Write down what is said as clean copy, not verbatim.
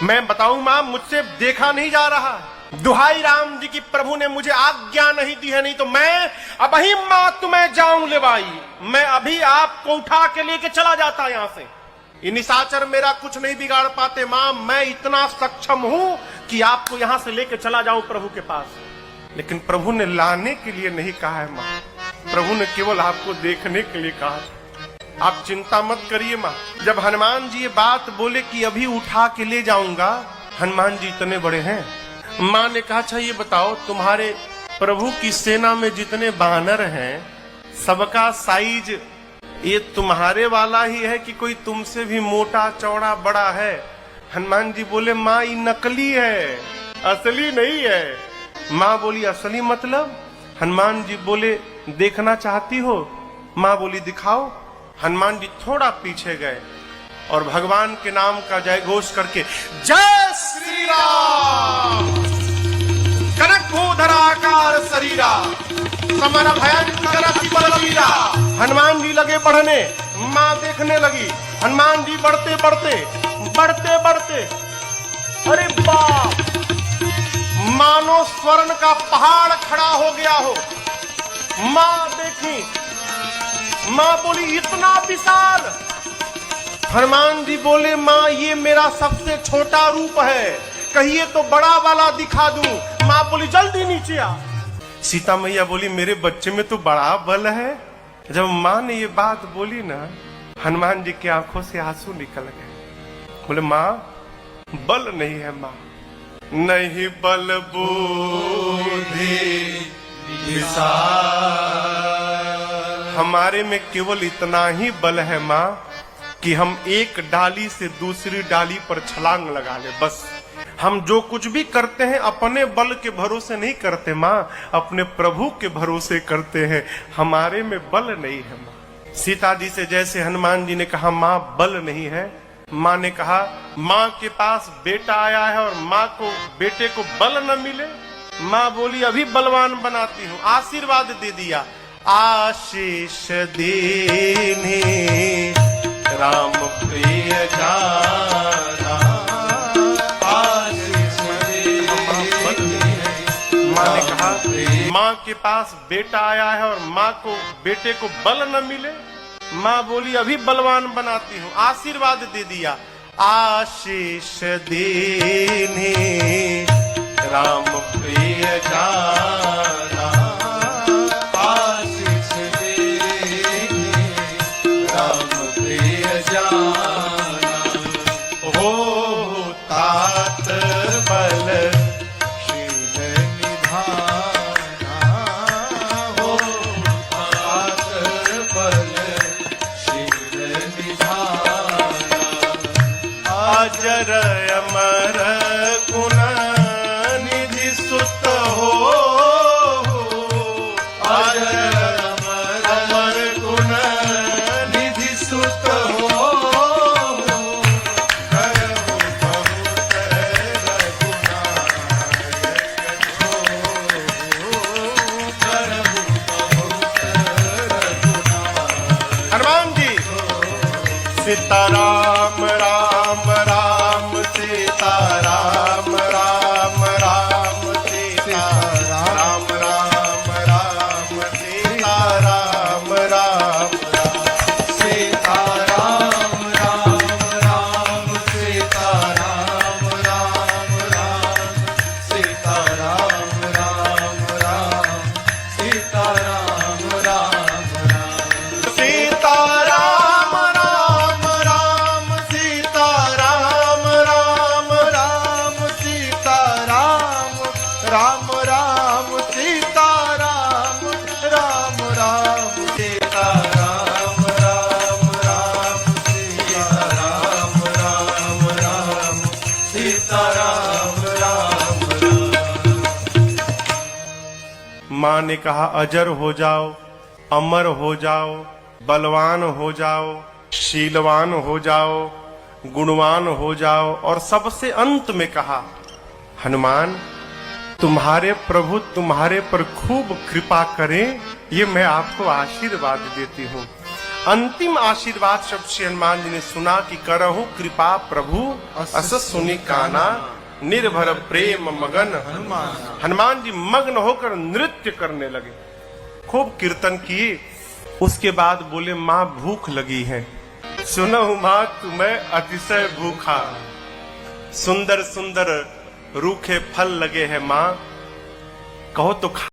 मैं बताऊं मां, मुझसे देखा नहीं जा रहा। दुहाई राम जी की, प्रभु ने मुझे आज्ञा नहीं दी है, नहीं तो मैं अभी मां तुम्हें जाऊं ले भाई, मैं अभी आपको उठा के लेके चला जाता यहां से। ये निशाचर मेरा कुछ नहीं बिगाड़ पाते मां, मैं इतना सक्षम हूं कि आपको यहां से लेके चला जाऊं प्रभु के पास। लेकिन प्रभु ने लाने के लिए नहीं कहा है मां, प्रभु ने केवल आपको देखने के लिए कहा। आप चिंता मत करिए मां। जब हनुमान जी ये बात बोले कि अभी उठा के ले जाऊंगा, हनुमान जी इतने बड़े हैं। मां ने कहा अच्छा ये बताओ, तुम्हारे प्रभु की सेना में जितने बानर हैं सबका साइज ये तुम्हारे वाला ही है कि कोई तुमसे भी मोटा चौड़ा बड़ा है? हनुमान जी बोले मां ये नकली है, असली नहीं है। मां बोली असली मतलब? हनुमान जी बोले देखना चाहती हो? मां बोली दिखाओ। हनुमान जी थोड़ा पीछे गए और भगवान के नाम का जय घोष करके जय श्री राम, कनक धराकार शरीरा, समर भयंकर अति बलवीरा। हनुमान जी लगे बढ़ने, मां देखने लगी। हनुमान जी बढ़ते बढ़ते बढ़ते बढ़ते, अरे बाप, मानो स्वर्ण का पहाड़ खड़ा हो गया हो। मां देखी, मां बोली इतना विशाल। हनुमान जी बोले मां ये मेरा सबसे छोटा रूप है, कहिए तो बड़ा वाला दिखा दूं। मां बोली जल्दी नीचे आ। सीता मैया बोली मेरे बच्चे में तो बड़ा बल है। जब मां ने ये बात बोली ना, हनुमान जी की आंखों से आंसू निकल गए। बोले मां बल नहीं है मां, नहीं बल बुद्धि विशाल, हमारे में केवल इतना ही बल है मां कि हम एक डाली से दूसरी डाली पर छलांग लगा ले, बस। हम जो कुछ भी करते हैं अपने बल के भरोसे नहीं करते मां, अपने प्रभु के भरोसे करते हैं। हमारे में बल नहीं है मां। सीता जी से जैसे हनुमान जी ने कहा मां बल नहीं है, मां ने कहा मां के पास बेटा आया है और मां को बेटे को बल न मिले। मां बोली अभी बलवान बनाती हूं, आशीर्वाद दे दिया। आशीष देने राम प्रिय जाना, आशीष देने। मां ने कहा मां के पास बेटा आया है और मां को बेटे को बल न मिले। मां बोली अभी बलवान बनाती हूं, आशीर्वाद दे दिया। आशीष देने राम प्रिय जाना, आशीष देने राम प्रिय जाना। हो तात बल शील निधाना, हो तात बल शील निधाना। अजर अमर गुण निधि सुत हो, अजर अमर गुण निधि सुत हो। करहु बहुत रघुनायक जो, करहु बहुत रघुनायक। हनुमान जी सीताराम राम राम सीताराम राम राम सीताराम राम राम सीताराम राम सीताराम राम राम सीताराम राम राम सीताराम राम राम सीताराम राम राम सीताराम राम राम सीताराम राम राम सीताराम राम राम सीताराम राम राम सीताराम राम राम सीताराम राम राम सीताराम राम राम। मां ने कहा अजर हो जाओ, अमर हो जाओ, बलवान हो जाओ, शीलवान हो जाओ, गुणवान हो जाओ। और सबसे अंत में कहा हनुमान तुम्हारे प्रभु तुम्हारे पर खूब कृपा करें, ये मैं आपको आशीर्वाद देती हूँ। अंतिम आशीर्वाद शब्द से हनुमान जी ने सुना कि करहु कृपा प्रभु अस सुनि काना, निर्भर प्रेम मगन हनुमान जी मग्न होकर नृत्य करने लगे, खूब कीर्तन किए। उसके बाद बोले माँ भूख लगी है। सुनहु माँ तुम्हें अतिशय भूखा, सुंदर सुंदर रूखे फल लगे हैं माँ, कहो तो